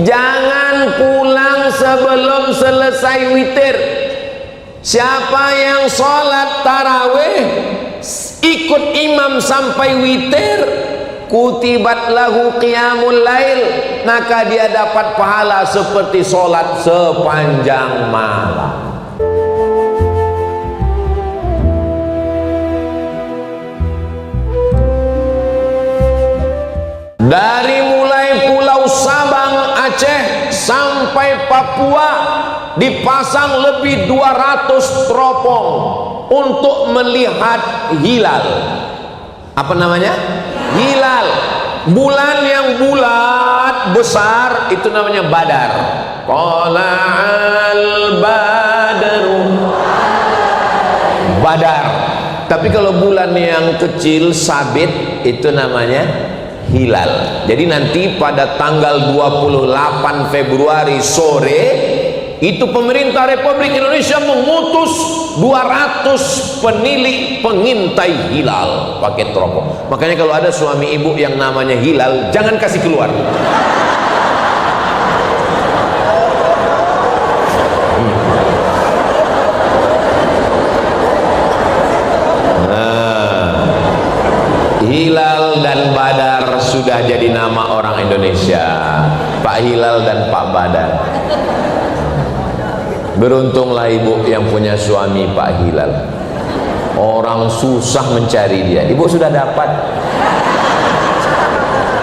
jangan pulang sebelum selesai witir. Siapa yang sholat tarawih ikut imam sampai witir, kutibat lahu qiyamul lail, maka dia dapat pahala seperti sholat sepanjang malam. Dari mulai Pulau Sabang, Aceh sampai Papua dipasang lebih 200 teropong untuk melihat hilal. Apa namanya? Hilal. Bulan yang bulat besar itu namanya Badar. Qala'al badru. Badar. Tapi kalau bulan yang kecil sabit itu namanya hilal. Jadi nanti pada tanggal 28 Februari sore itu pemerintah Republik Indonesia mengutus 200 penilik pengintai hilal pakai teropong. Makanya kalau ada suami ibu yang namanya Hilal, jangan kasih keluar. Hilal dan Badar sudah jadi nama orang Indonesia. Pak Hilal dan Pak Badar. Beruntunglah ibu yang punya suami Pak Hilal. Orang susah mencari dia. Ibu sudah dapat.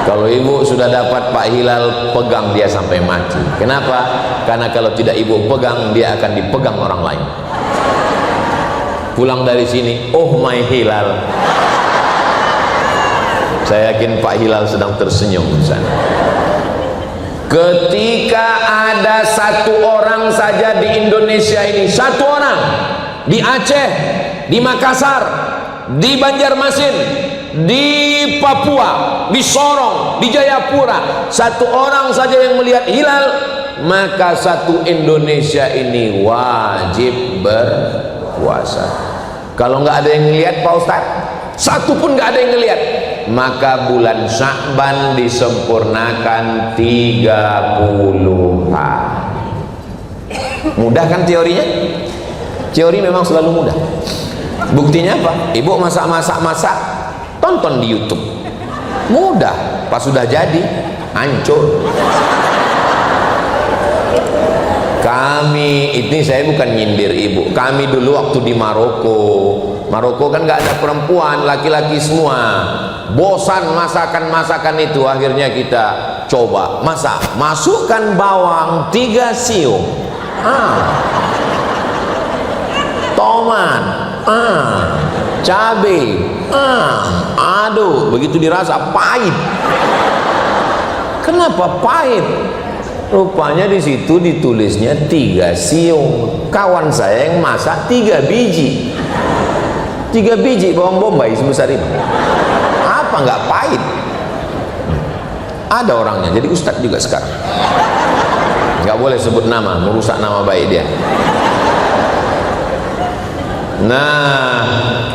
Kalau ibu sudah dapat Pak Hilal, pegang dia sampai mati. Kenapa? Karena kalau tidak ibu pegang, dia akan dipegang orang lain. Pulang dari sini, oh my Hilal. Saya yakin Pak Hilal sedang tersenyum di sana. Ketika ada satu orang saja di Indonesia ini, satu orang di Aceh, di Makassar, di Banjarmasin, di Papua, di Sorong, di Jayapura, satu orang saja yang melihat hilal, maka satu Indonesia ini wajib berpuasa. Kalau nggak ada yang melihat Pak Ustadz, satu pun nggak ada yang ngelihat, maka bulan Sya'ban disempurnakan 30 hari. Mudah kan teorinya? Teori memang selalu mudah. Buktinya apa? Ibu masak, tonton di YouTube. Mudah. Pas sudah jadi, hancur. Kami, ini saya bukan nyindir ibu. Kami dulu waktu di Maroko kan nggak ada perempuan, laki-laki semua. Bosan masakan itu, akhirnya kita coba masak. Masukkan bawang 3 siung, tomat, cabai, aduh, begitu dirasa pahit. Kenapa pahit? Rupanya di situ ditulisnya 3 siung. Kawan saya yang masak 3 biji. 3 biji bawang bombay sebesar ini. Apa nggak pahit? Ada orangnya, jadi ustadz juga sekarang. Nggak boleh sebut nama, merusak nama baik dia. Nah,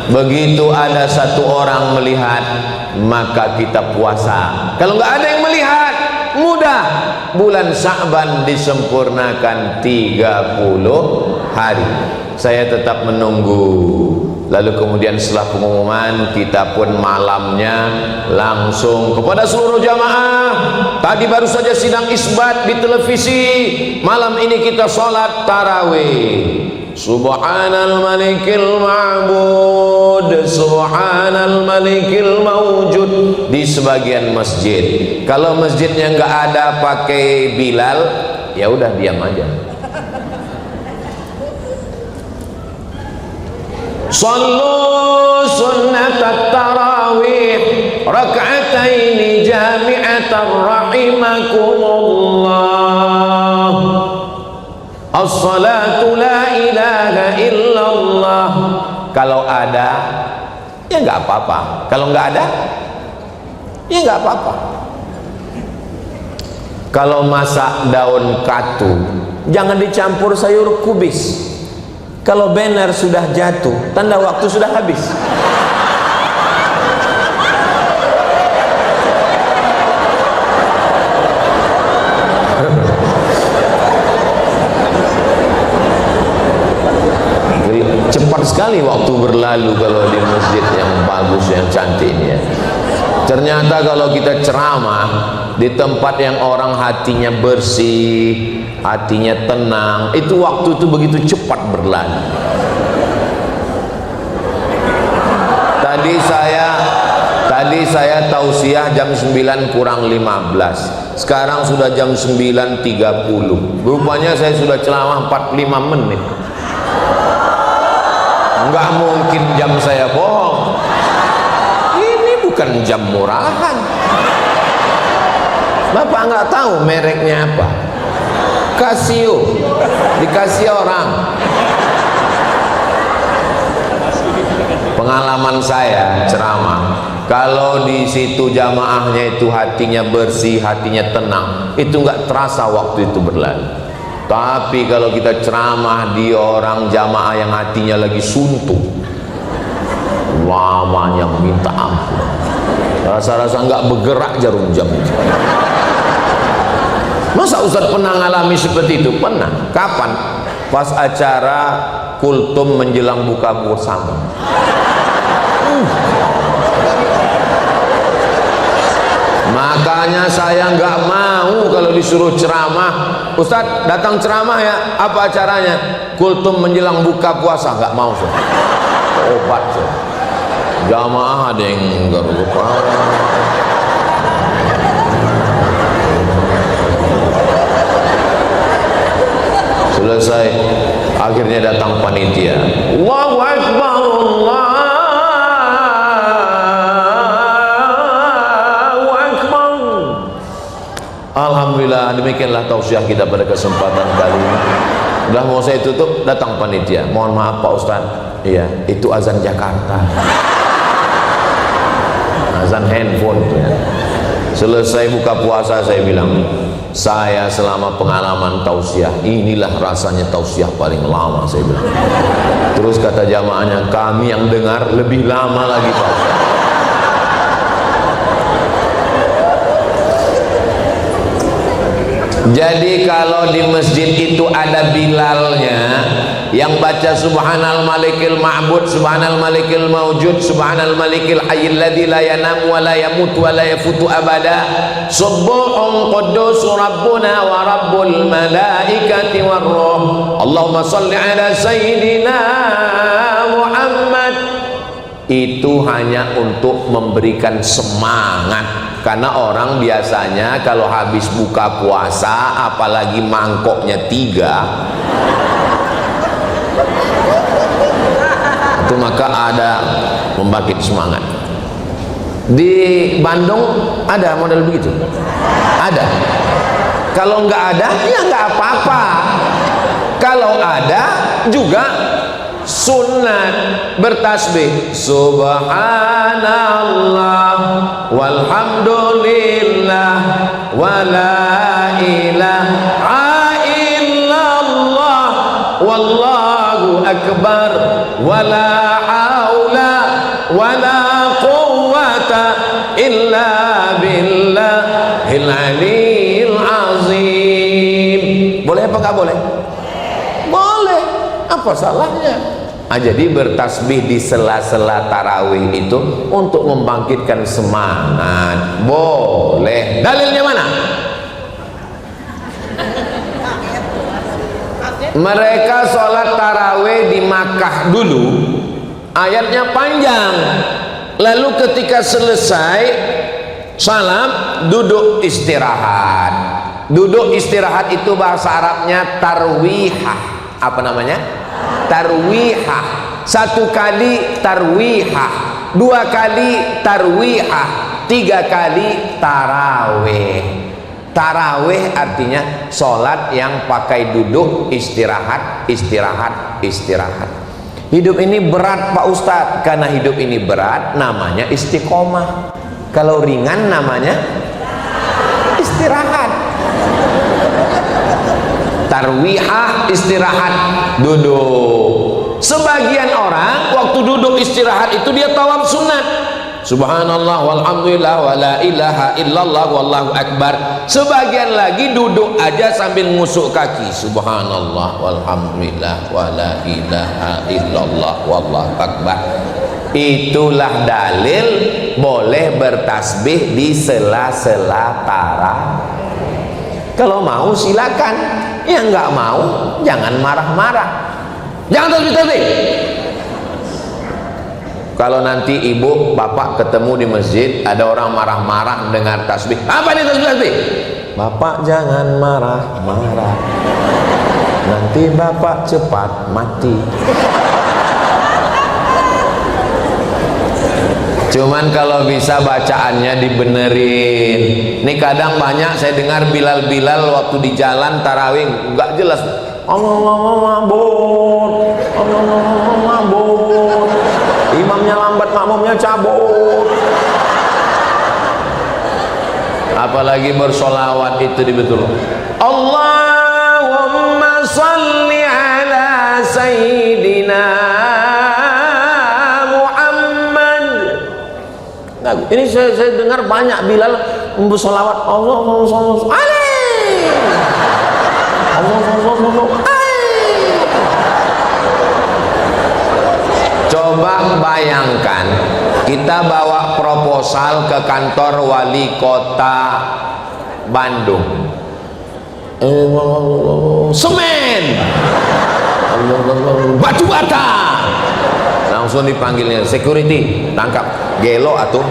begitu ada satu orang melihat, maka kita puasa. Kalau nggak ada yang melihat, mudah. Bulan Sya'ban disempurnakan 30 hari. Saya tetap menunggu. Lalu kemudian setelah pengumuman, kita pun malamnya langsung kepada seluruh jamaah. Tadi baru saja sidang isbat di televisi. Malam ini kita sholat tarawih. Subhanal malikil ma'bud, subhanal malikil mawjud, di sebagian masjid. Kalau masjidnya nggak ada pakai Bilal, ya udah diam aja. Sallu sunnatat tarawih rak'ataini jami'atan rahimakumullah. As-salatu la ilaha illallah. Kalau ada, ya nggak apa-apa. Kalau nggak ada, ya nggak apa-apa. Kalau masak daun katu, jangan dicampur sayur kubis. Kalau banner sudah jatuh, tanda waktu sudah habis. sekali waktu berlalu kalau di masjid yang bagus, yang cantik ini ya. Ternyata kalau kita ceramah di tempat yang orang hatinya bersih, hatinya tenang, itu waktu itu begitu cepat berlalu. Tadi saya tausiah jam 9 kurang 15. Sekarang sudah jam 9.30. Rupanya saya sudah ceramah 45 menit. Enggak mungkin jam saya bohong. Ini bukan jam murahan. Bapak nggak tahu mereknya apa? Casio. Dikasih orang. Pengalaman saya ceramah, kalau di situ jamaahnya itu hatinya bersih, hatinya tenang, itu nggak terasa waktu itu berlalu. Tapi kalau kita ceramah di orang jamaah yang hatinya lagi suntuk, lamanya minta ampun, rasa-rasa nggak bergerak jarum jam itu. Masa Ustaz pernah ngalami seperti itu? Pernah. Kapan? Pas acara kultum menjelang buka bersama. Makanya saya nggak mau kalau disuruh ceramah, Ustadz datang ceramah ya, apa acaranya? Kultum menjelang buka puasa. Nggak mau, so. Obat, so. Jamaah ada yang nggak lupa. Selesai, akhirnya datang panitia. Allahu Akbar, alhamdulillah. Demikianlah tausiah kita pada kesempatan kali ini. Udah mau saya tutup, datang panitia. Mohon maaf Pak Ustaz. Iya, itu azan Jakarta. Azan handphone itu ya. Selesai buka puasa saya bilang, saya selama pengalaman tausiah, inilah rasanya tausiah paling lama, saya bilang. Terus kata jamaahnya, kami yang dengar lebih lama lagi Pak Ustaz. Jadi kalau di masjid itu ada Bilalnya yang baca subhanal malikil ma'bud, subhanal malikil mawjud, subhanal malikil hayyil ladzi la yanam wa la yamut wa la yafutu abada, subuhun quddus rabbuna wa rabbul malaikati war ruh, Allahumma shalli ala sayyidina Muhammad. Itu hanya untuk memberikan semangat. Karena orang biasanya kalau habis buka puasa, apalagi mangkoknya 3, itu maka ada membangkit semangat. Di Bandung ada model begitu? Ada. Kalau nggak ada, ya nggak apa-apa. Kalau ada juga sunat bertasbih subhanallah walhamdulillah wala ilaha illallah wallahu akbar wala haula wala quwwata illa billahil aliyil azim. Boleh apa nggak boleh? Boleh. Apa salahnya? Jadi bertasbih di sela-sela tarawih itu untuk membangkitkan semangat. Boleh. Dalilnya mana? Mereka sholat tarawih di Makkah dulu, ayatnya panjang. Lalu ketika selesai salam, duduk istirahat. Duduk istirahat itu bahasa Arabnya tarwihah. Apa namanya? Tarwihah. 1 kali tarwihah, 2 kali tarwihah, 3 kali tarawih. Tarawih artinya sholat yang pakai duduk, istirahat, istirahat, istirahat. Hidup ini berat Pak Ustadz. Karena hidup ini berat, namanya istiqomah. Kalau ringan namanya istirahat. Tarwihah, istirahat, duduk. Sebagian orang waktu duduk istirahat itu dia tawaf sunat. subhanallah walhamdulillah wala ilaha illallah wallahu akbar. Sebagian lagi duduk aja sambil ngusuk kaki, subhanallah walhamdulillah wala ilaha illallah wallahu akbar. Itulah dalil boleh bertasbih di sela-sela tarawih. Kalau mau silakan, yang nggak mau jangan marah-marah, jangan tasbih-tasbih. Kalau nanti ibu bapak ketemu di masjid ada orang marah-marah dengar tasbih, apa ini tasbih-tasbih? Bapak jangan marah-marah, nanti bapak cepat mati. Cuman kalau bisa bacaannya dibenerin. Ini kadang banyak saya dengar Bilal waktu di jalan tarawih nggak jelas. Allah mabur, Allah mabur. Imamnya lambat, makmumnya cabut. Apalagi bersolawat itu dibetul. Allahumma salli ala sayyidina. Ini saya dengar banyak Bilal bersolawat Allah Coba bayangkan kita bawa proposal ke kantor wali kota Bandung, semen, batu bata, langsung dipanggilnya security, tangkap, gelo atuh.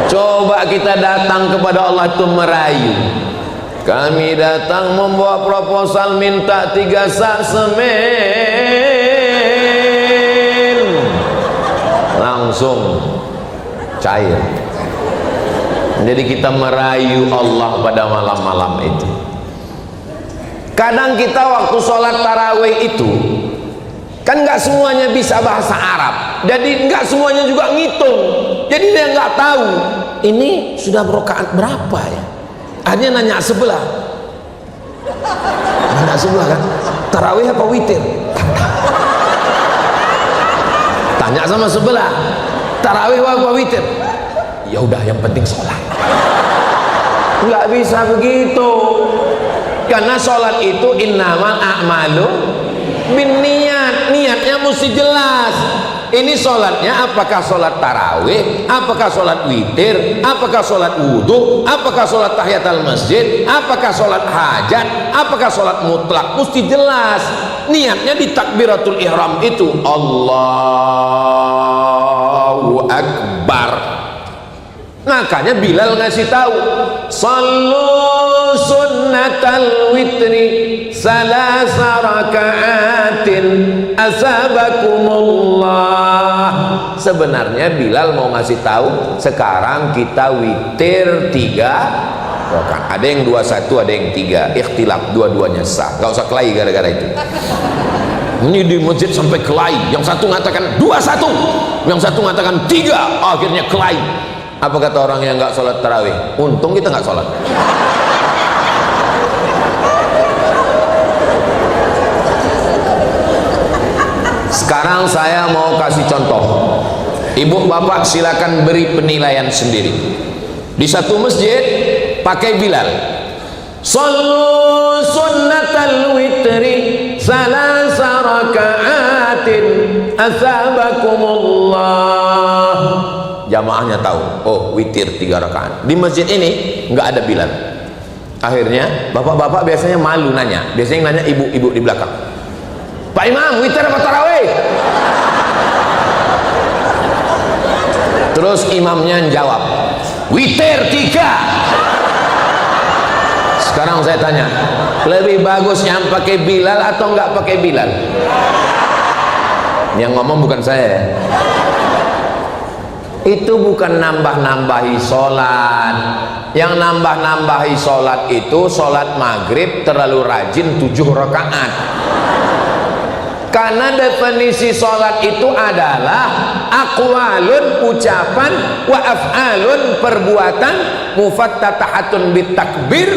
Coba kita datang kepada Allah itu merayu, kami datang membawa proposal minta 3 sak semen, langsung cair. Jadi kita merayu Allah pada malam-malam itu. Kadang kita waktu sholat tarawih itu kan nggak semuanya bisa bahasa Arab, jadi nggak semuanya juga ngitung, jadi dia nggak tahu ini sudah rakaat berapa ya. Akhirnya nanya sebelah kan, tarawih apa witir? Tanya sama sebelah, tarawih apa witir? Ya udah, yang penting sholat. Nggak bisa begitu, karena sholat itu innamal a'malu binniyat, niatnya mesti jelas. Ini sholatnya apakah sholat tarawih, apakah sholat witir, apakah sholat wudhu, apakah sholat tahiyatul masjid, apakah sholat hajat, apakah sholat mutlak, mesti jelas. Niatnya di takbiratul ihram itu Allahu Akbar. Makanya Bilal ngasih tahu, sallu sunnatal witri salasa raka'atin asabakumullah. Sebenarnya Bilal mau ngasih tahu sekarang kita witir 3 rakaat. Ada yang 21, ada yang 3, ikhtilaf, dua-duanya sah, nggak usah kelahi gara-gara itu. Ini di masjid sampai kelahi, yang satu mengatakan 21, yang satu mengatakan 3, akhirnya kelahi. Apa kata orang yang nggak sholat tarawih? Untung kita nggak sholat. Sekarang saya mau kasih contoh. Ibu bapak silakan beri penilaian sendiri. Di satu masjid pakai Bilal, sallu sunnatal witri salasa raka'atin asabakumullah. Jamaahnya tahu, oh witir 3 rakaat. Di masjid ini nggak ada Bilal. Akhirnya bapak-bapak biasanya malu nanya, biasanya nanya ibu-ibu di belakang, Pak Imam, witir apa tarawih? Terus imamnya jawab, witir 3. Sekarang saya tanya, lebih bagus yang pakai Bilal atau nggak pakai Bilal? Yang ngomong bukan saya ya. Itu bukan nambah-nambahi sholat. Yang nambah-nambahi sholat itu sholat maghrib terlalu rajin 7 rakaat. Karena definisi sholat itu adalah aqwalun, ucapan, wa af'alun, perbuatan, mufattatahatun bitakbir,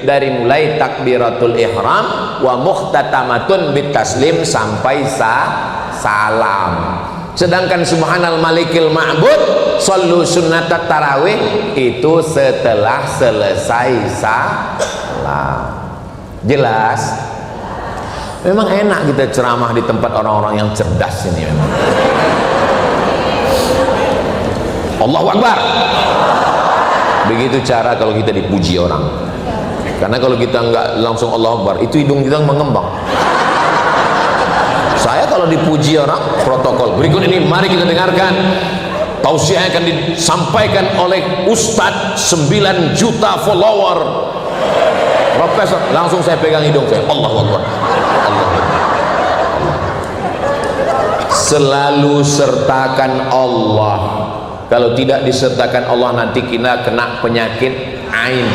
dari mulai takbiratul ihram, wa muhtatamatun bitaslim sampai salam. Sedangkan subhanal malikil ma'bud shollu sunnatat tarawih itu setelah selesai salat. Jelas? Memang enak kita ceramah di tempat orang-orang yang cerdas ini memang. Allahu Akbar. Begitu cara kalau kita dipuji orang. Karena kalau kita nggak langsung Allahu Akbar, itu hidung kita mengembang. Saya kalau dipuji orang, protokol. Berikut ini mari kita dengarkan tausiah yang akan disampaikan oleh Ustadz 9 juta follower Profesor. Langsung saya pegang hidung saya, Allahu Akbar. Allah. Selalu sertakan Allah. Kalau tidak disertakan Allah, nanti kita kena penyakit ain.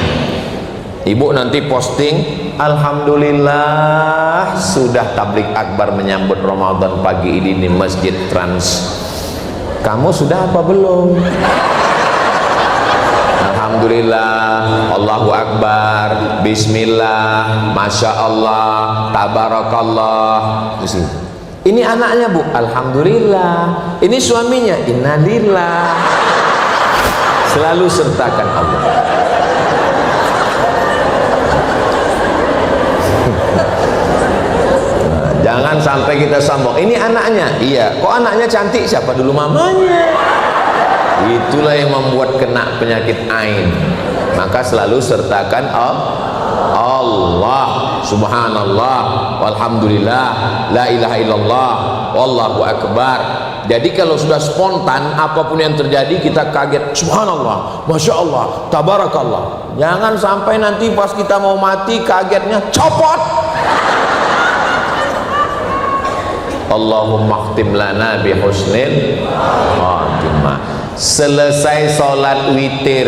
Ibu nanti posting, alhamdulillah sudah tablik akbar menyambut Ramadan pagi ini di Masjid Trans. Kamu sudah apa belum? Alhamdulillah, Allahu Akbar, Bismillah, Masya Allah, Tabarakallah. Ini anaknya Bu, alhamdulillah. Ini suaminya, innalillah. Selalu sertakan Allah. Jangan sampai kita sombong. Ini anaknya, iya. Kok anaknya cantik? Siapa dulu mamanya? Itulah yang membuat kena penyakit ain. Maka selalu sertakan Allah, subhanallah, walhamdulillah, la ilaha illallah, wallahu akbar. Jadi kalau sudah spontan, apapun yang terjadi kita kaget, subhanallah, masya Allah, tabarakallah. Jangan sampai nanti pas kita mau mati kagetnya copot. Allahumma khtim lana bi husnil khatimah. Selesai sholat witir,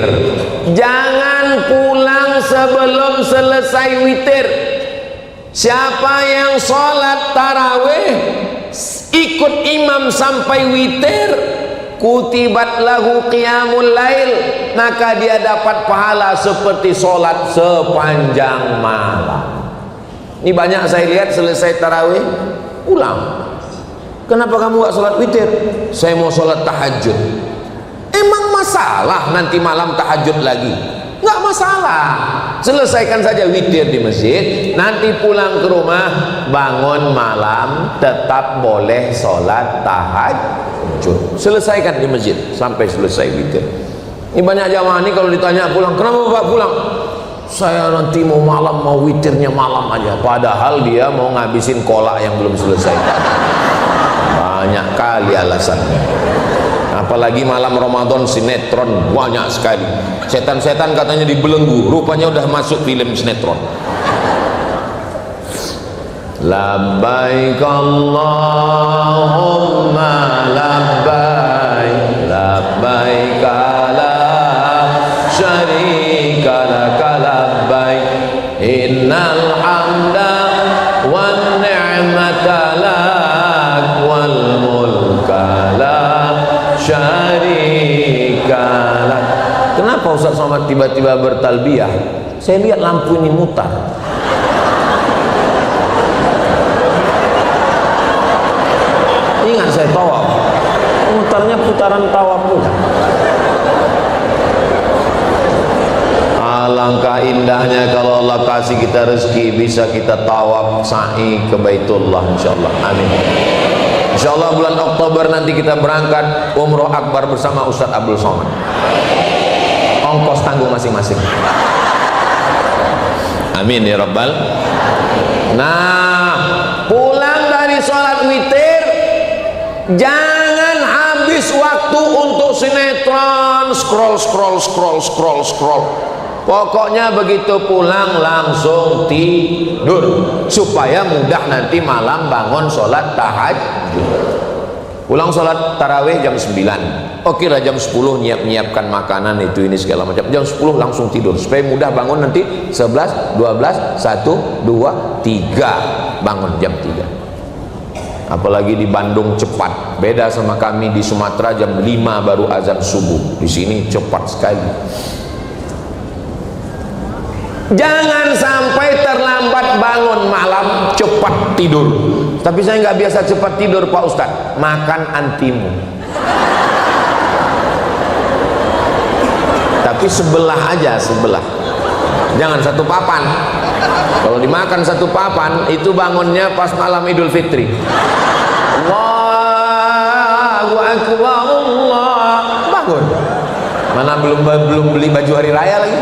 jangan pulang sebelum selesai witir. Siapa yang sholat tarawih ikut imam sampai witir, kutibat lahu qiyamul lail, maka dia dapat pahala seperti sholat sepanjang malam. Ini banyak saya lihat selesai tarawih pulang. Kenapa kamu gak sholat witir? Saya mau sholat tahajud. Emang masalah nanti malam tahajud lagi? Nggak masalah. Selesaikan saja witir di masjid. Nanti pulang ke rumah, bangun malam, tetap boleh sholat tahajud. Selesaikan di masjid sampai selesai witir. Ini banyak jamaah ini kalau ditanya pulang, kenapa Bapak pulang? Saya nanti mau malam, mau witirnya malam aja. Padahal dia mau ngabisin kolak yang belum selesai. Banyak kali alasannya. Apalagi malam Ramadan sinetron banyak sekali. Setan-setan katanya dibelenggu, rupanya udah masuk film sinetron. Labbaik Allahumma labbaik, labbaik la syarika laka labbaik, innal hamda wan ni'mata lak wal mulka la syarikalah. Kenapa Ustaz Somad tiba-tiba bertalbiyah? Saya lihat lampu ini mutar. Ingat saya tawaf, mutarnya putaran tawaf pula. Alangkah indahnya kalau Allah kasih kita rezeki, bisa kita tawaf sa'i ke Baitullah insyaallah. Amin. Insyaallah bulan Oktober nanti kita berangkat umroh akbar bersama Ustadz Abdul Somad. Ongkos tanggung masing-masing. Amin ya Rabbal. Nah, pulang dari sholat witir, jangan habis waktu untuk sinetron, scroll. Pokoknya begitu pulang langsung tidur supaya mudah nanti malam bangun sholat tahajud. Pulang sholat tarawih jam 9. Oke lah jam 10 nyiapkan makanan itu ini segala macam. Jam 10 langsung tidur supaya mudah bangun nanti 11, 12, 1, 2, 3 bangun jam 3. Apalagi di Bandung cepat. Beda sama kami di Sumatera jam 5 baru azan subuh. Di sini cepat sekali. Jangan sampai terlambat bangun malam, cepat tidur. Tapi saya nggak biasa cepat tidur Pak Ustadz. Makan antimu. Tapi sebelah aja, sebelah. Jangan satu papan. Kalau dimakan satu papan, itu bangunnya pas malam Idul Fitri. Allahu Akbar, Allah. Bangun. Mana belum beli baju hari raya lagi.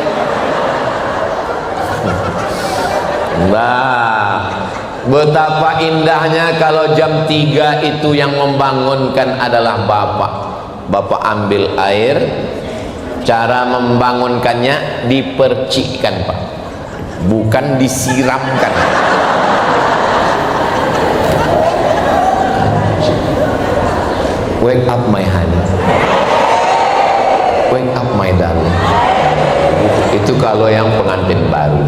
Nah, betapa indahnya kalau jam 3 itu yang membangunkan adalah bapak. Bapak ambil air. Cara membangunkannya dipercikkan Pak, bukan disiramkan. Wake up my honey, wake up my darling. Itu kalau yang pengantin baru.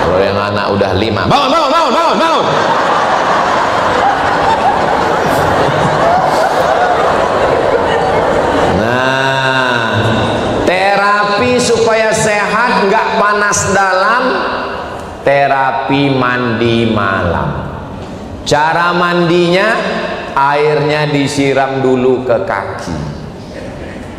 Kalau yang anak udah 5, bangun, bangun, bangun, bangun, bangun. Supaya sehat, nggak panas dalam, terapi mandi malam. Cara mandinya, airnya disiram dulu ke kaki.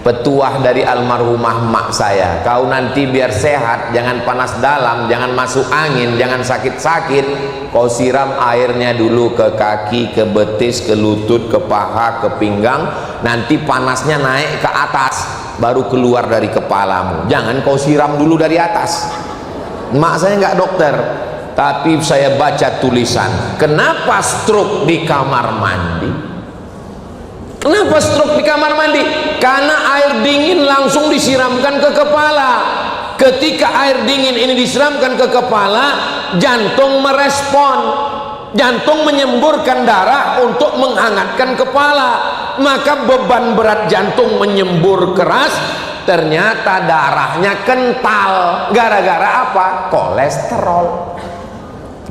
Petuah dari almarhumah mak saya, kau nanti biar sehat, jangan panas dalam, jangan masuk angin, jangan sakit-sakit, kau siram airnya dulu ke kaki, ke betis, ke lutut, ke paha, ke pinggang, nanti panasnya naik ke atas, baru keluar dari kepalamu. Jangan kau siram dulu dari atas. Mak saya nggak dokter, tapi saya baca tulisan, kenapa stroke di kamar mandi? Kenapa stroke di kamar mandi? Karena air dingin langsung disiramkan ke kepala. Ketika air dingin ini disiramkan ke kepala, jantung merespon, jantung menyemburkan darah untuk menghangatkan kepala, maka beban berat jantung menyembur keras, ternyata darahnya kental. Gara-gara apa? Kolesterol,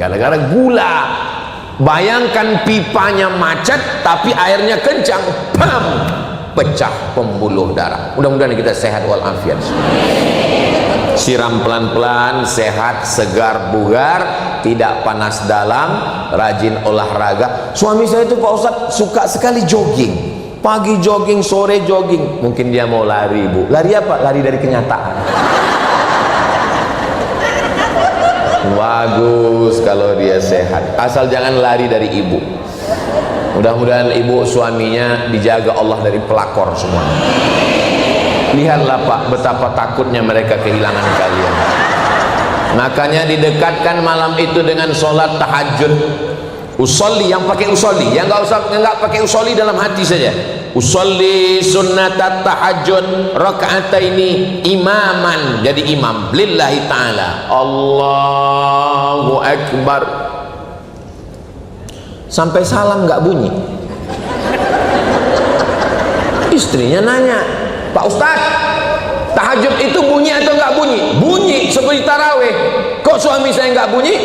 gara-gara gula. Bayangkan pipanya macet tapi airnya kencang, pam, pecah pembuluh darah. Mudah-mudahan kita sehat walafiat. Siram pelan-pelan, sehat, segar, bugar, tidak panas dalam, rajin olahraga. Suami saya itu Pak Ustadz suka sekali jogging. Pagi jogging, sore jogging. Mungkin dia mau lari, Bu. Lari apa? Lari dari kenyataan. Bagus kalau dia sehat, asal jangan lari dari ibu. Mudah-mudahan ibu suaminya dijaga Allah dari pelakor semua. Lihatlah Pak, betapa takutnya mereka kehilangan kalian. Makanya didekatkan malam itu dengan sholat tahajud. Usolli, yang pakai usolli, yang nggak pakai usolli dalam hati saja. Usolli sunnatat tahajud rakaataini imaman, jadi imam lillahi ta'ala. Allahu Akbar. Sampai salam nggak bunyi. Istrinya nanya, Pak Ustadz, tahajud itu bunyi atau nggak bunyi? Bunyi seperti taraweh. Kok suami saya nggak bunyi?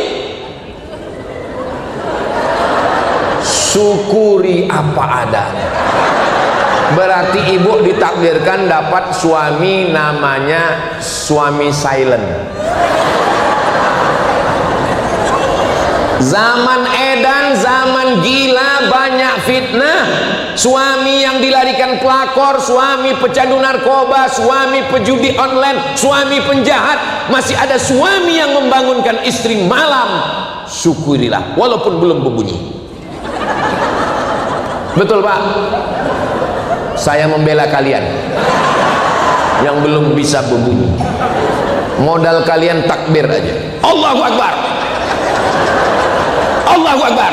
Syukuri apa adanya. Berarti ibu ditakdirkan dapat suami namanya suami silent. Zaman edan, zaman gila, banyak fitnah. Suami yang dilarikan pelakor, suami pecandu narkoba, suami pejudi online, suami penjahat. Masih ada suami yang membangunkan istri malam. Syukurilah walaupun belum berbunyi. Betul Pak? Saya membela kalian yang belum bisa berbunyi. Modal kalian takbir aja. Allahu Akbar, Allahu Akbar.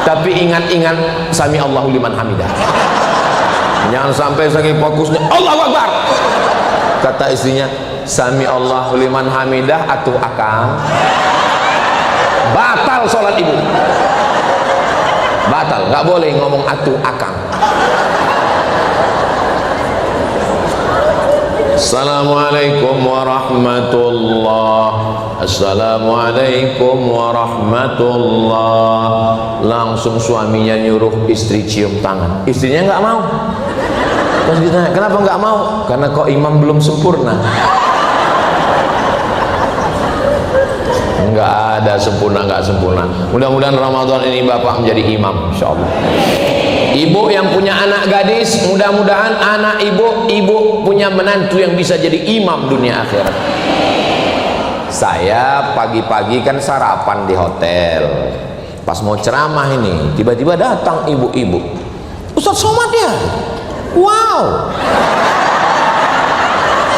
Tapi ingat-ingat sami Allahu liman hamidah. Jangan sampai saking fokusnya Allahu Akbar, kata istrinya sami Allahu liman hamidah atuh akang. Batal sholat ibu. Batal, nggak boleh ngomong atuh akang. Assalamualaikum warahmatullahi. Assalamualaikum warahmatullahi. Langsung suaminya nyuruh istri cium tangan. Istrinya nggak mau. Terus ditanya, kenapa nggak mau? Karena kok imam belum sempurna. Enggak ada sempurna, enggak sempurna. Mudah-mudahan Ramadan ini Bapak menjadi imam, insyaallah. Ibu yang punya anak gadis, mudah-mudahan anak ibu punya menantu yang bisa jadi imam dunia akhirat. Saya pagi-pagi kan sarapan di hotel. Pas mau ceramah ini, tiba-tiba datang ibu-ibu. Ustaz Somad ya? Wow.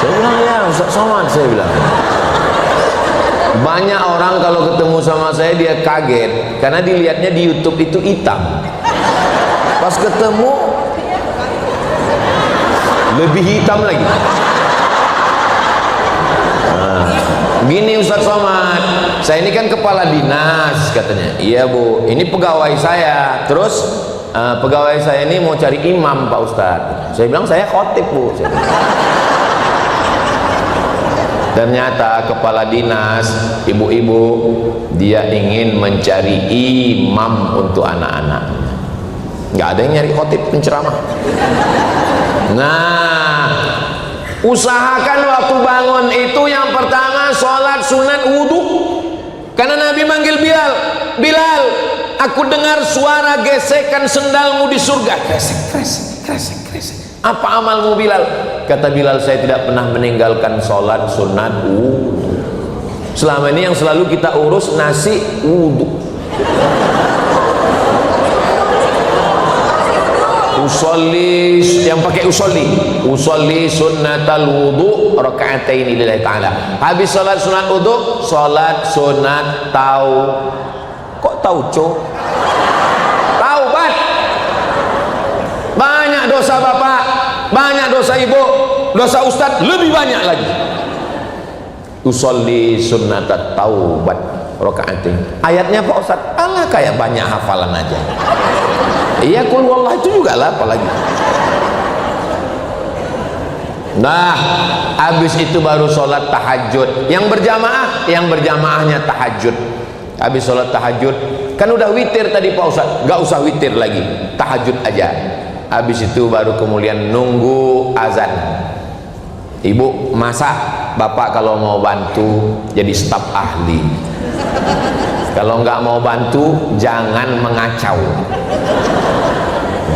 Saya bilang, ya Ustaz Somad, saya bilang. Banyak orang kalau ketemu sama saya dia kaget karena dilihatnya di YouTube itu hitam. Pas ketemu lebih hitam lagi. Nah, gini Ustaz Somad, saya ini kan kepala dinas katanya. Iya Bu, ini pegawai saya. Terus pegawai saya ini mau cari imam Pak Ustaz. Saya bilang saya khotib Bu. Ternyata kepala dinas, ibu-ibu, dia ingin mencari imam untuk anak-anaknya. Nggak ada yang nyari khotib penceramah. Nah, usahakan waktu bangun itu yang pertama sholat sunat wudhu. Karena Nabi manggil Bilal, Bilal, aku dengar suara gesekan sendalmu di surga. Kresek, kresek, kresek, kresek. Apa amalmu Bilal? Kata Bilal, saya tidak pernah meninggalkan sholat sunat wudhu. Selama ini yang selalu kita urus nasi wudhu. Usolli, yang pakai usolli sunnatal wudhu raka'atain lillahi ta'ala. Habis sholat sunat wudhu, sholat sunat kok tauco? Taubat. Banyak dosa bapak, banyak dosa ibu, dosa ustadz lebih banyak lagi. Usolli sunnatat taubat raka'atain. Ayatnya Pak Ustadz, Allah kayak banyak hafalan aja. Iya, kul wallah itu juga lah apalagi. Nah, habis itu baru sholat tahajud. Yang berjamaahnya tahajud. Habis sholat tahajud, kan udah witir tadi Pak Ustadz, nggak usah witir lagi, tahajud aja. Habis itu baru kemudian nunggu azan. Ibu masak, bapak kalau mau bantu jadi staf ahli. Kalau nggak mau bantu jangan mengacau.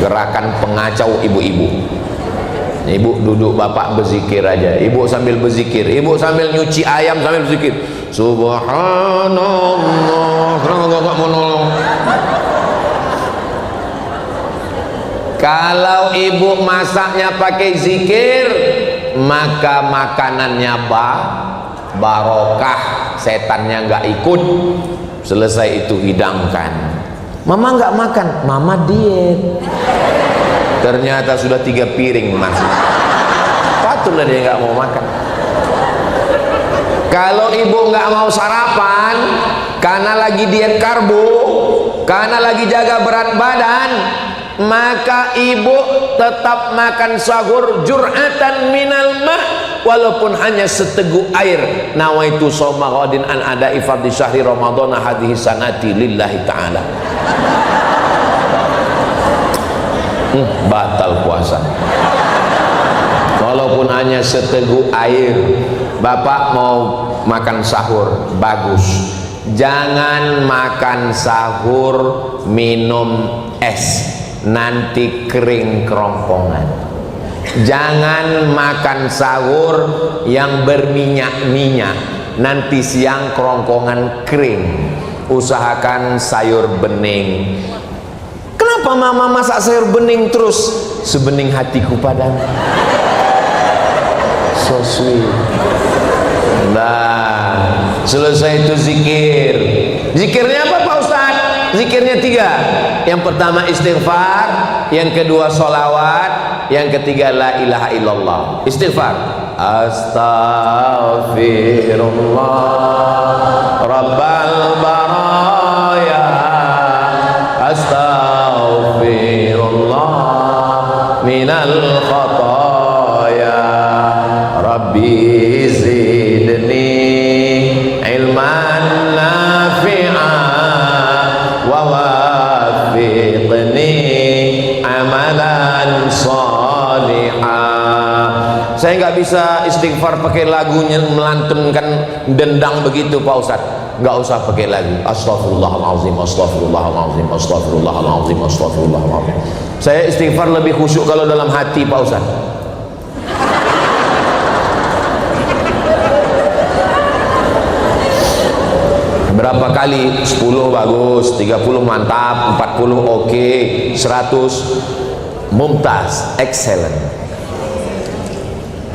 Gerakan pengacau ibu-ibu. Ibu duduk, bapak berzikir aja. Ibu sambil berzikir, ibu sambil nyuci ayam sambil berzikir. Subhanallah. Kalau ibu masaknya pakai zikir, maka makanannya barokah, setannya nggak ikut. Selesai itu hidangkan. Mama nggak makan, mama diet. Ternyata sudah 3 piring masih. Patutlah dia nggak mau makan. Kalau ibu nggak mau sarapan karena lagi diet karbo, karena lagi jaga berat badan, maka ibu tetap makan sahur jur'atan minal ma', walaupun hanya seteguk air. Nawaitu shauma ghadin an ada'i fardhi syahri ramadhan hadhihi sanati lillahi ta'ala. Batal puasa walaupun hanya seteguk air. Bapak mau makan sahur, bagus. Jangan makan sahur minum es, nanti kering kerongkongan. Jangan makan sahur yang berminyak-minyak, nanti siang kerongkongan kering. Usahakan sayur bening. Kenapa mama masak sayur bening terus? Sebening hatiku padamu. So sweet. Nah, selesai itu zikir. Zikirnya apa Pak Ustadz? Zikirnya 3. Yang pertama istighfar, yang kedua sholawat, yang ketiga la ilaha illallah. Istighfar. Astaghfirullah Rabbal baraya. Astaghfirullah minal khataya. Rabbi zidni ilman nafi'a wa wafiqni amalan salihah. Saya nggak bisa istighfar pakai lagunya melantunkan dendang begitu Pak Ustadz. nggak usah pakai lagi astagfirullahaladzim, astagfirullahaladzim, astagfirullahaladzim, astagfirullahaladzim. Saya istighfar lebih khusyuk kalau dalam hati, Pak Ustaz. Berapa kali? 10 bagus, 30 mantap, 40 oke, 100 mumtaz, excellent.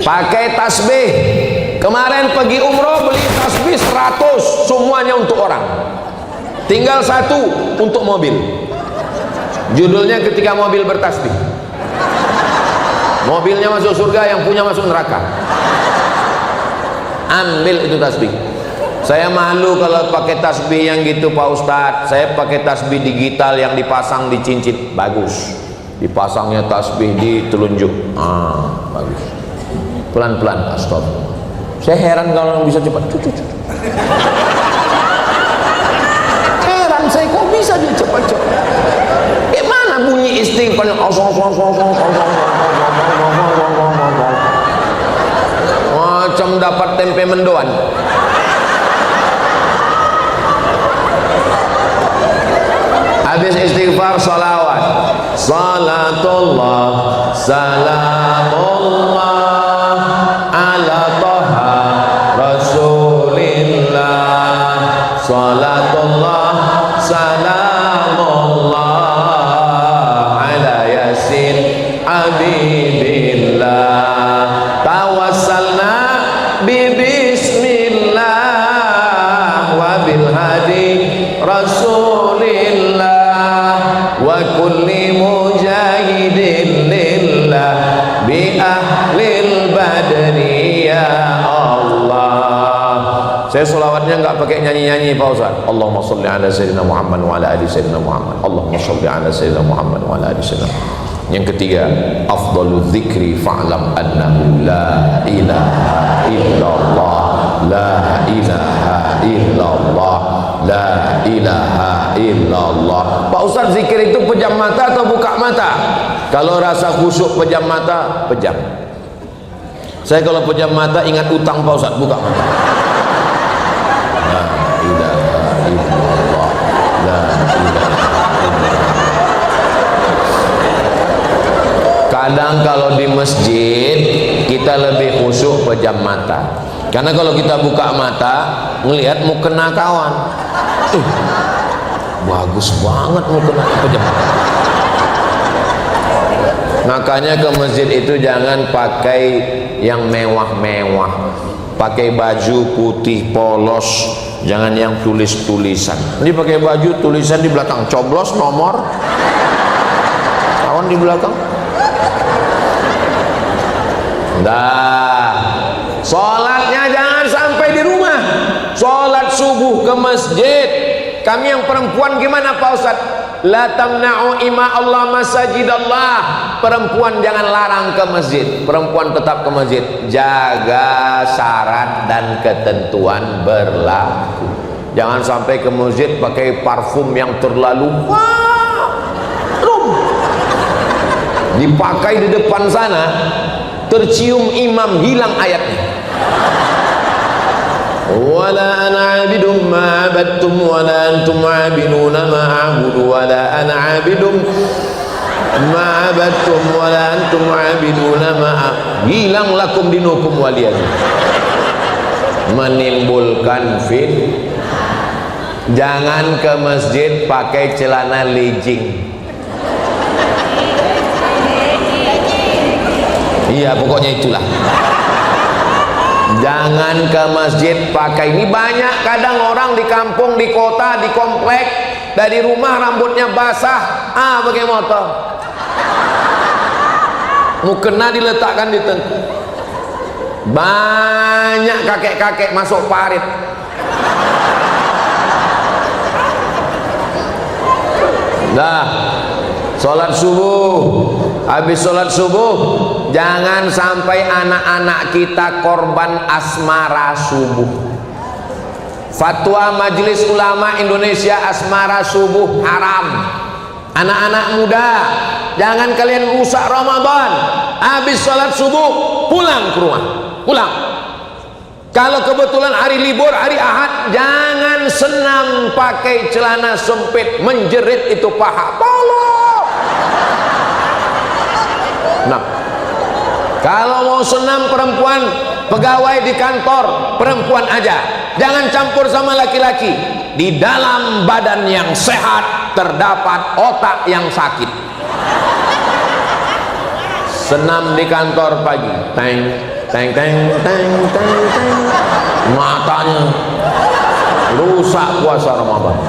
Pakai tasbih. Kemarin pergi umroh beli tasbih 100, semuanya untuk orang. Tinggal 1 untuk mobil. Judulnya ketika mobil bertasbih. Mobilnya masuk surga, yang punya masuk neraka. Ambil itu tasbih. Saya malu kalau pakai tasbih yang gitu, Pak Ustadz. Saya pakai tasbih digital yang dipasang di cincin. Bagus. Dipasangnya tasbih di telunjuk. Bagus. Pelan-pelan, astagfirullah. Saya heran kalau bisa cepat. Heran saya, kok bisa dia cepat-cepat. Mana bunyi istighfar? Macam dapat tempe mendoan. Habis istighfar salawat. Salatullah, salamullah ala toha rasulillah. Salatullah, salamullah ala yasin habibillah. Tawassalna bismillah wa bil hadi rasulillah wa kulli mujahidin lillah bi ahlil badri ya Allah. Saya selawatnya nggak pakai nyanyi-nyanyi, Pak Ustaz. Allahumma sholli ala sayyidina Muhammad wa ala ali sayyidina Muhammad. Allahumma sholli ala sayyidina Muhammad wa ala ali sayyidina. Yang ketiga, afdalu dzikri fa'lam annahu la ilaha illallah, la ilaha illallah, la ilaha illallah. Pak Ustaz, zikir itu pejam mata atau buka mata? Kalau rasa khusyuk pejam mata, pejam. Saya kalau pejam mata ingat utang, Pak Ustaz, buka mata. La ilaha illallah, la ilaha illallah. Kadang kalau di masjid kita lebih khusyuk pejam mata. Karena kalau kita buka mata ngelihat mau kena kawan. Bagus banget mau kena pejam mata. Makanya ke masjid itu jangan pakai yang mewah-mewah. Pakai baju putih polos, jangan yang tulis-tulisan. Ini pakai baju tulisan di belakang, coblos nomor kawan di belakang. Dah, sholatnya jangan sampai di rumah. Sholat subuh ke masjid. Kami yang perempuan gimana, Pak Ustaz? La tamna'u ima Allah masajidallah. Perempuan jangan larang ke masjid. Perempuan tetap ke masjid. Jaga syarat dan ketentuan berlaku. Jangan sampai ke masjid pakai parfum yang terlalu dipakai di depan sana, tercium imam, hilang ayatnya. Wala ana abidum ma abattum wala antum abiduna ma a'budu wala ana abidum ma abattum wala antum abiduna ma hilang lakum dinukum waliyadin. Menimbulkan jangan ke masjid pakai celana legging. Iya, pokoknya itulah. Jangan ke masjid pakai ini. Banyak kadang orang di kampung, di kota, di komplek, dari rumah rambutnya basah, pakai motor. Mukena diletakkan di tengkuk. Banyak kakek-kakek masuk parit. Nah, sholat subuh. Habis sholat subuh, jangan sampai anak-anak kita korban asmara subuh. Fatwa Majelis Ulama Indonesia, asmara subuh haram. Anak-anak muda, jangan kalian rusak Ramadan. Habis sholat subuh, pulang ke rumah. Pulang. Kalau kebetulan hari libur, hari Ahad, jangan senam pakai celana sempit, menjerit itu paha. Tolong. Nah, kalau mau senam perempuan, pegawai di kantor, perempuan aja. Jangan campur sama laki-laki. Di dalam badan yang sehat terdapat otak yang sakit. Senam di kantor pagi, teng teng teng teng teng teng, matanya rusak puasa Ramadan.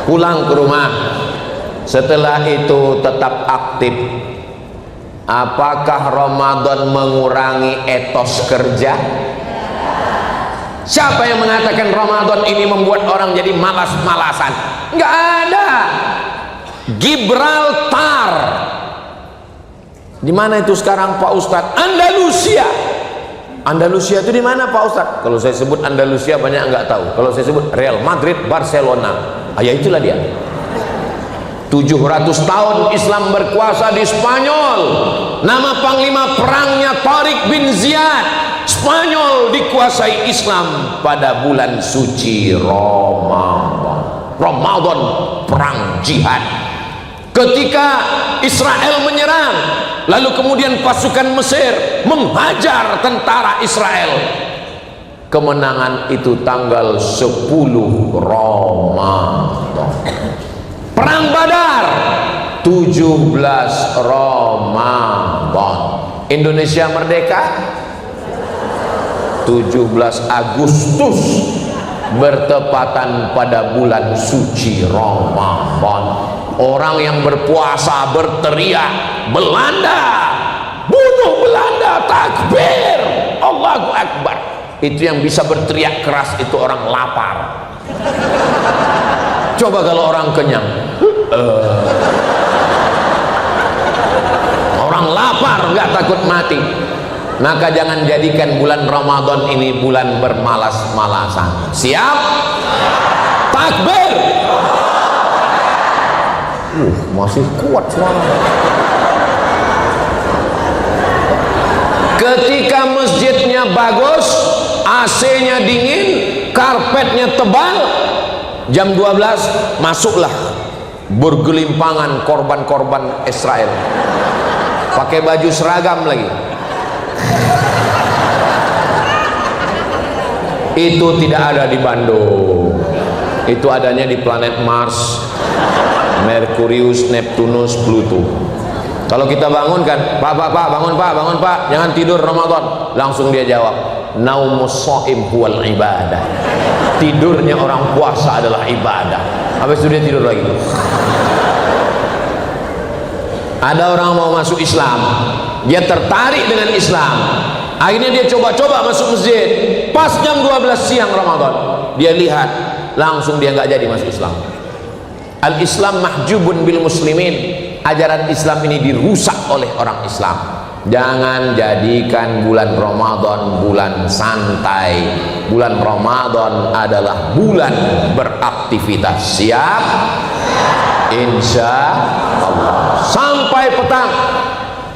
Pulang ke rumah, setelah itu tetap aktif. Apakah Ramadan mengurangi etos kerja? Siapa yang mengatakan Ramadan ini membuat orang jadi malas-malasan? Enggak ada. Gibraltar, di mana itu sekarang Pak Ustadz? Andalusia. Andalusia itu di mana Pak Ustadz? Kalau saya sebut Andalusia banyak nggak tahu. Kalau saya sebut Real Madrid, Barcelona, ya itulah dia. 700 tahun Islam berkuasa di Spanyol. Nama panglima perangnya Tariq bin Ziyad. Spanyol dikuasai Islam pada bulan suci Ramadan. Ramadan, perang jihad. Ketika Israel menyerang, lalu kemudian pasukan Mesir menghajar tentara Israel. Kemenangan itu tanggal 10 Ramadan. Perang Badar 17 Ramadan. Indonesia merdeka 17 Agustus, bertepatan pada bulan suci Ramadan. Orang yang berpuasa berteriak, Belanda, bunuh Belanda, takbir, Allahu Akbar. Itu yang bisa berteriak keras itu orang lapar. Coba kalau orang kenyang, orang lapar nggak takut mati. Maka jangan jadikan bulan Ramadan ini bulan bermalas-malasan. Siap? Takbir. Masih kuat suara. Ketika masjidnya bagus, AC-nya dingin, karpetnya tebal, jam 12 masuklah bergelimpangan korban-korban Israel. Pakai baju seragam lagi. Itu tidak ada di Bandung. Itu adanya di planet Mars, Merkurius, Neptunus, Pluto. Kalau kita bangunkan, Pak, bangun Pak, jangan tidur Ramadan. Langsung dia jawab, naumus shaim huwal ibadah. Tidurnya orang puasa adalah ibadah. Habis itu dia tidur lagi. Ada orang mau masuk Islam, dia tertarik dengan Islam, akhirnya dia coba-coba masuk masjid. Pas jam 12 siang Ramadan, dia lihat, langsung dia nggak jadi masuk Islam. Al-Islam mahjubun bil muslimin. Ajaran Islam ini dirusak oleh orang Islam. Jangan jadikan bulan Ramadan bulan santai. Bulan Ramadan adalah bulan beraktivitas. Siap? Insya Allah. Sampai petang.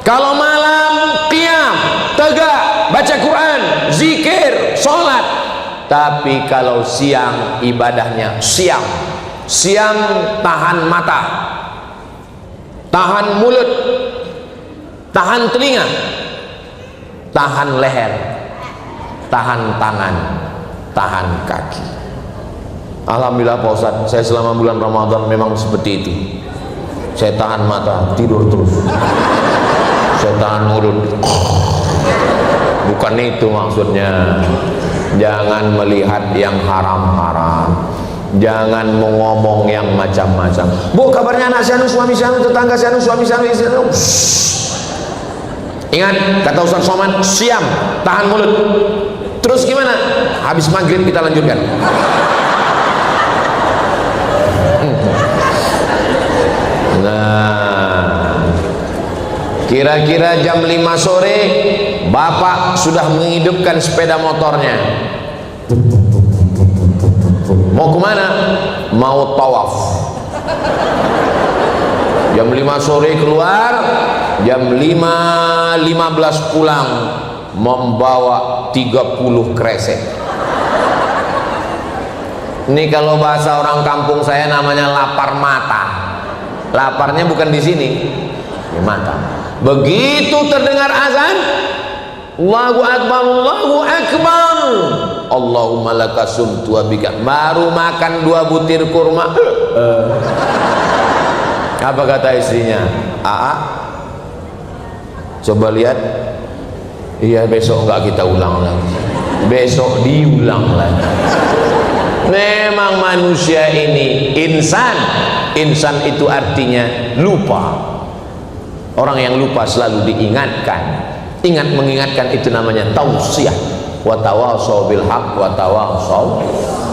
Kalau malam qiyam, tegak, baca Quran, zikir, sholat. Tapi kalau siang ibadahnya siang. Siang tahan mata, tahan mulut, tahan telinga, tahan leher, tahan tangan, tahan kaki. Alhamdulillah Pak Ustadz, saya selama bulan Ramadan memang seperti itu. Saya tahan mata, tidur terus. Saya tahan mulut. Bukan itu maksudnya. Jangan melihat yang haram-haram. Jangan ngomong yang macam-macam. Bu, kabarnya anak sianu, suami sianu, tetangga sianu, suami sianu, istri sianu. Ingat kata Ustaz Somad, siam, tahan mulut. Terus gimana? Habis maghrib kita lanjutkan. Nah, kira-kira jam 5 sore bapak sudah menghidupkan sepeda motornya. Mau kemana? Mau tawaf. Jam 5 sore keluar, jam 5.15 pulang. membawa 30 kresek. Ini kalau bahasa orang kampung saya namanya lapar mata. Laparnya bukan di sini, di mata. Begitu terdengar azan, Allahu Akbar, Allahu Akbar, Allahumma laka sumtu wa bika, baru makan 2 butir kurma. Apa kata istrinya? Aa, coba lihat. Iya, besok enggak kita ulang lagi, besok diulang lagi. Memang manusia ini insan. Insan itu artinya lupa. Orang yang lupa selalu diingatkan. Ingat mengingatkan itu namanya tausiah. Wa tawasau bil haq wa tawasau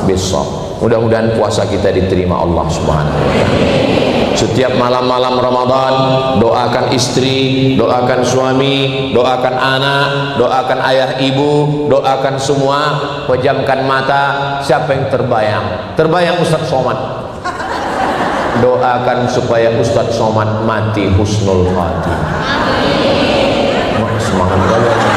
bis sabr. Mudah-mudahan puasa kita diterima Allah Subhanahu wa taala. Setiap malam-malam Ramadan doakan istri, doakan suami, doakan anak, doakan ayah ibu, doakan semua. Pejamkan mata. Siapa yang terbayang? Terbayang Ustaz Somad. Doakan supaya Ustaz Somad mati husnul khatimah. Semangat banget.